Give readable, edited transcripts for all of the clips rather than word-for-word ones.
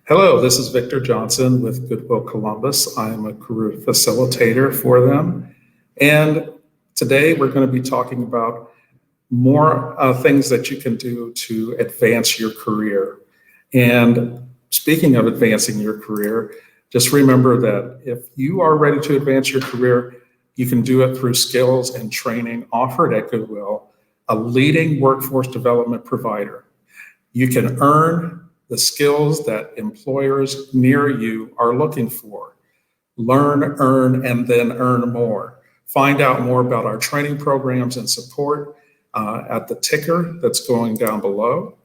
Hello, this is Victor Johnson with Goodwill Columbus. I am a career facilitator for them. And today we're going to be talking about more things that you can do to advance your career. And speaking of advancing your career, just remember that if you are ready to advance your career, you can do it through skills and training offered at Goodwill, a leading workforce development provider. You can earn the skills that employers near you are looking for. Learn, earn, and then earn more. Find out more about our training programs and support at the ticker that's going down below.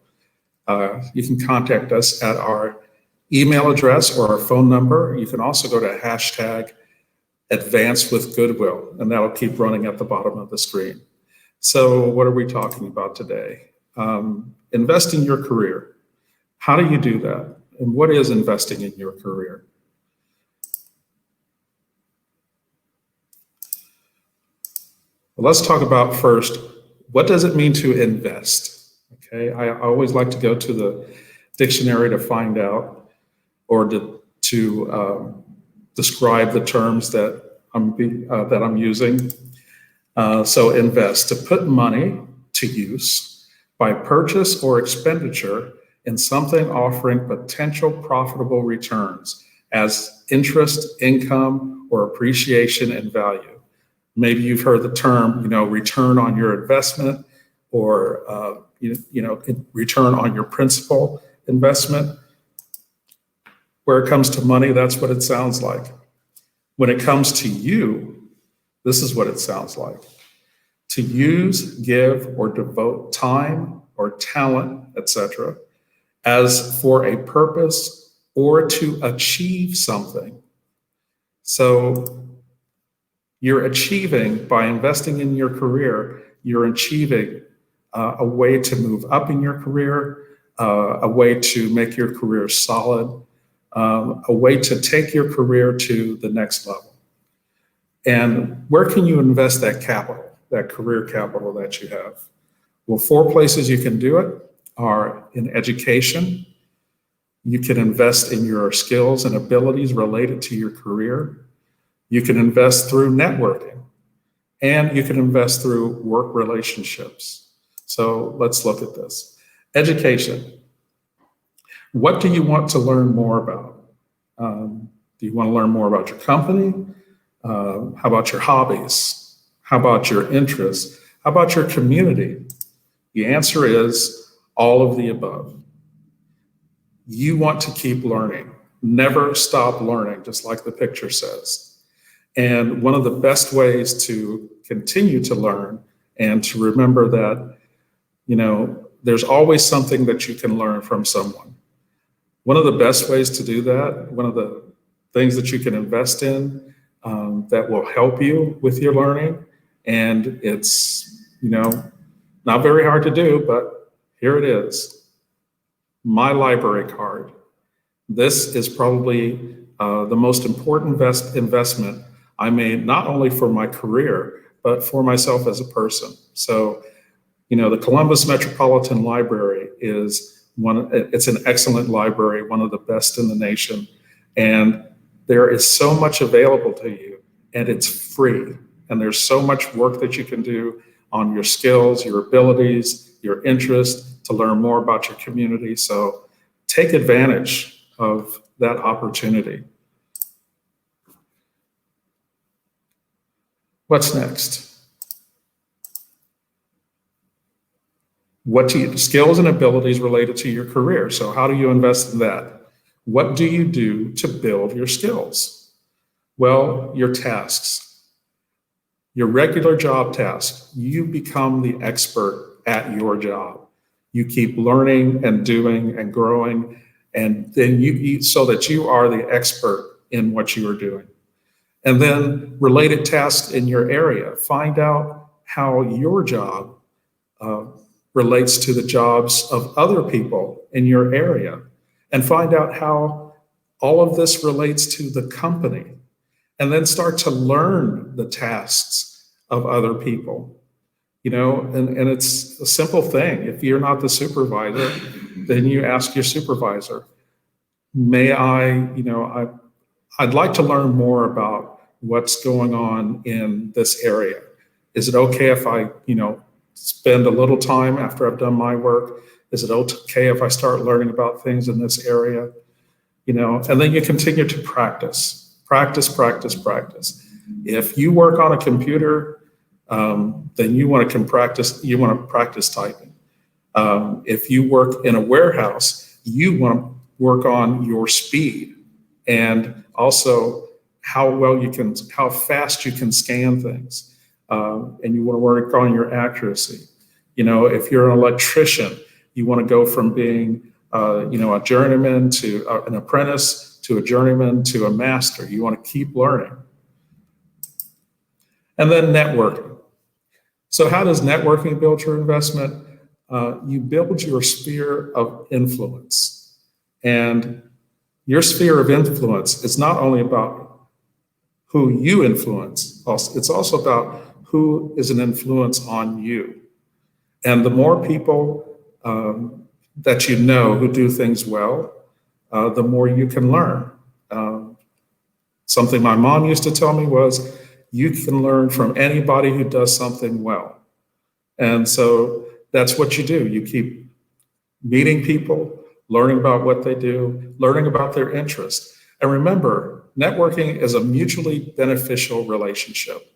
You can contact us at our email address or our phone number. You can also go to hashtag Advance with Goodwill, and that'll keep running at the bottom of the screen. So what are we talking about today? Invest in your career. How do you do that? And what is investing in your career? Well, let's talk about first, what does it mean to invest? Okay, I always like to go to the dictionary to find out or to describe the terms that I'm using. So invest, to put money to use by purchase or expenditure in something offering potential profitable returns as interest, income, or appreciation in value. Maybe you've heard the term, return on your investment or, return on your principal investment. Where it comes to money, that's what it sounds like. When it comes to you, this is what it sounds like. To use, give, or devote time or talent, etc., as for a purpose or to achieve something. So you're achieving, by investing in your career, you're achieving a way to move up in your career, a way to make your career solid, a way to take your career to the next level. And where can you invest that capital, that career capital that you have? Well, 4 places you can do it are in education. You can invest in your skills and abilities related to your career. You can invest through networking, and you can invest through work relationships. So let's look at this. Education. What do you want to learn more about? Do you want to learn more about your company? How about your hobbies? How about your interests? How about your community? The answer is all of the above. You want to keep learning. Never stop learning, just like the picture says. And one of the best ways to continue to learn and to remember that, there's always something that you can learn from someone. One of the best ways to do that, one of the things that you can invest in that will help you with your learning, and it's, not very hard to do, but here it is, my library card. This is probably the most important investment I made, not only for my career, but for myself as a person. So, the Columbus Metropolitan Library it's an excellent library, one of the best in the nation. And there is so much available to you, and it's free. And there's so much work that you can do on your skills, your abilities, your interests, to learn more about your community. So take advantage of that opportunity. What's next? Skills and abilities related to your career. So how do you invest in that? What do you do to build your skills? Well, your tasks, your regular job tasks. You become the expert at your job. You keep learning and doing and growing, and then so that you are the expert in what you are doing. And then related tasks in your area. Find out how your job relates to the jobs of other people in your area, and find out how all of this relates to the company. And then start to learn the tasks of other people. And it's a simple thing. If you're not the supervisor, then you ask your supervisor. may I, I'd like to learn more about what's going on in this area. Is it okay if I, spend a little time after I've done my work? Is it okay if I start learning about things in this area? And then you continue to practice, practice, practice, practice. If you work on a computer, then you want to practice typing. If you work in a warehouse, you want to work on your speed and also how fast you can scan things. And you want to work on your accuracy. If you're an electrician, you want to go from being a journeyman to an apprentice to a journeyman to a master. You want to keep learning. And then networking. So how does networking build your investment? You build your sphere of influence. And your sphere of influence is not only about who you influence, it's also about who is an influence on you. And the more people that you know who do things well, the more you can learn. Something my mom used to tell me was, you can learn from anybody who does something well. And so that's what you do. You keep meeting people, learning about what they do, learning about their interests. And remember, networking is a mutually beneficial relationship.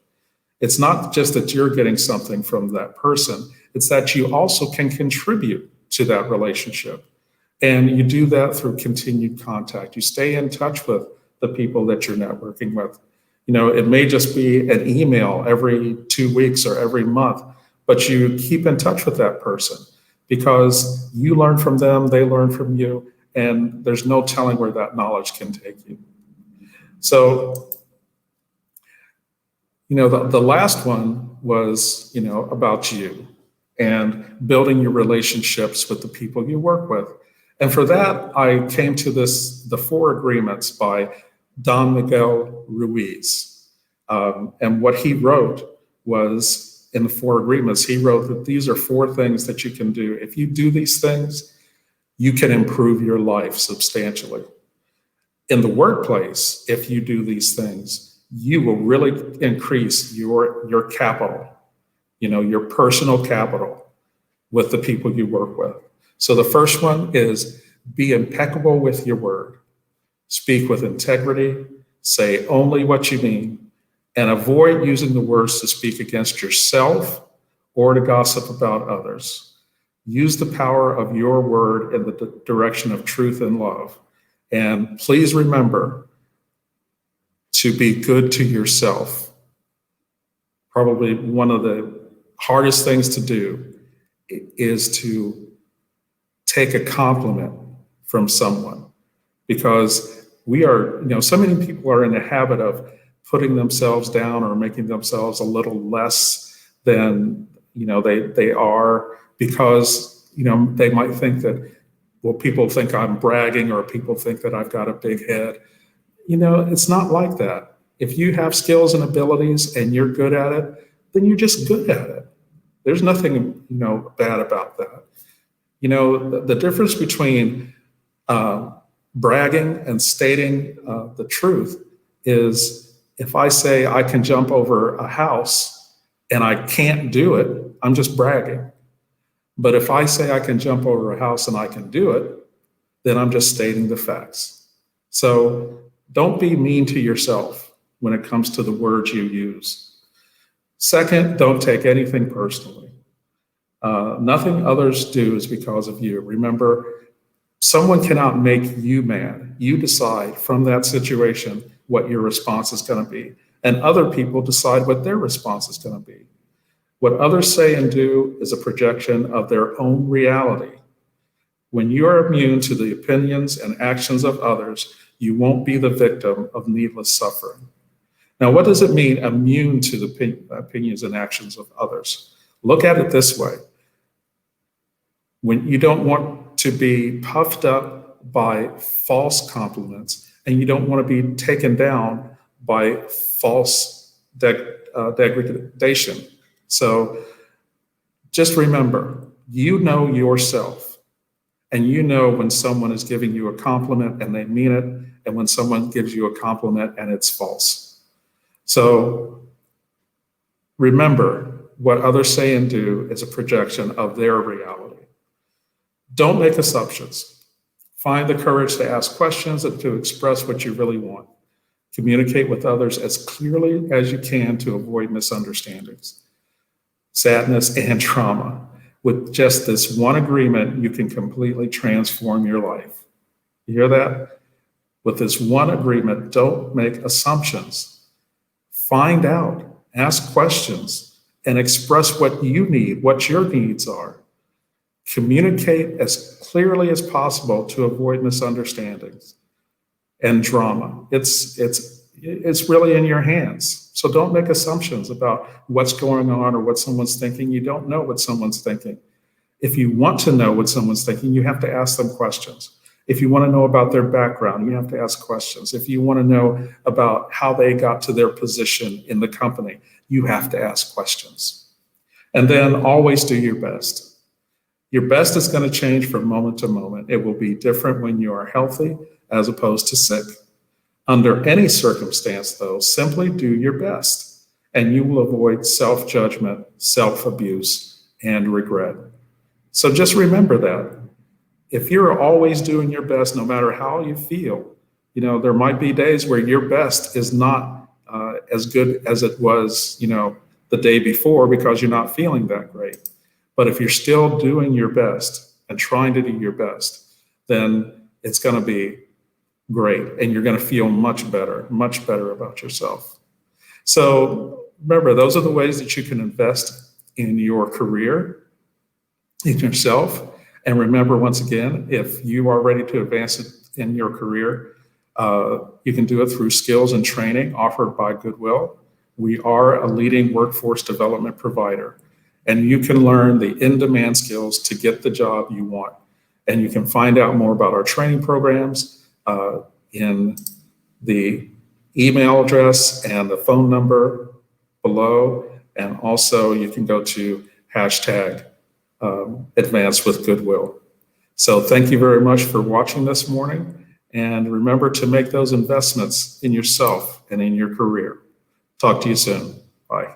It's not just that you're getting something from that person, it's that you also can contribute to that relationship. And you do that through continued contact. You stay in touch with the people that you're networking with. It may just be an email every 2 weeks or every month, but you keep in touch with that person because you learn from them, they learn from you, and there's no telling where that knowledge can take you. So, the last one was, about you and building your relationships with the people you work with. And for that, I came to the 4 agreements by Don Miguel Ruiz. And what he wrote was, in the 4 agreements, he wrote that these are 4 things that you can do. If you do these things, you can improve your life substantially. In the workplace, if you do these things, you will really increase your capital, your personal capital with the people you work with. So the first one is be impeccable with your word. Speak with integrity, say only what you mean, and avoid using the words to speak against yourself or to gossip about others. Use the power of your word in the direction of truth and love. And please remember to be good to yourself. Probably one of the hardest things to do is to take a compliment from someone, because so many people are in the habit of putting themselves down or making themselves a little less than they are, because they might think that, well, people think I'm bragging, or people think that I've got a big head. It's not like that. If you have skills and abilities and you're good at it, then you're just good at it. There's nothing bad about that. The difference between bragging and stating the truth is, if I say I can jump over a house and I can't do it, I'm just bragging. But if I say I can jump over a house and I can do it, then I'm just stating the facts. So don't be mean to yourself when it comes to the words you use. Second, don't take anything personally. Nothing others do is because of you. Remember, someone cannot make you mad. You decide from that situation what your response is going to be. And other people decide what their response is going to be. What others say and do is a projection of their own reality. When you are immune to the opinions and actions of others, you won't be the victim of needless suffering. Now, what does it mean, immune to the opinions and actions of others? Look at it this way. When you don't want to be puffed up by false compliments, and you don't want to be taken down by false degradation. So just remember, you know yourself, And you know when someone is giving you a compliment and they mean it, and when someone gives you a compliment and it's false. So remember, what others say and do is a projection of their reality. Don't make assumptions. Find the courage to ask questions and to express what you really want. Communicate with others as clearly as you can to avoid misunderstandings, sadness, and trauma. With just this one agreement, you can completely transform your life. You hear that? With this one agreement, don't make assumptions. Find out, ask questions, and express what you need, what your needs are. Communicate as clearly as possible to avoid misunderstandings and drama. It's really in your hands. So don't make assumptions about what's going on or what someone's thinking. You don't know what someone's thinking. If you want to know what someone's thinking, you have to ask them questions. If you want to know about their background, you have to ask questions. If you want to know about how they got to their position in the company, you have to ask questions. And then always do your best. Your best is going to change from moment to moment. It will be different when you are healthy as opposed to sick. Under any circumstance, though, simply do your best, and you will avoid self-judgment, self-abuse, and regret. So just remember that. If you're always doing your best, no matter how you feel, there might be days where your best is not as good as it was, the day before because you're not feeling that great. But if you're still doing your best and trying to do your best, then it's going to be great. And you're going to feel much better about yourself. So remember, those are the ways that you can invest in your career, in yourself. And remember, once again, if you are ready to advance it in your career, you can do it through skills and training offered by Goodwill. We are a leading workforce development provider, and you can learn the in-demand skills to get the job you want. And you can find out more about our training programs in the email address and the phone number below. And also you can go to hashtag Advance with Goodwill. So thank you very much for watching this morning. And remember to make those investments in yourself and in your career. Talk to you soon. Bye.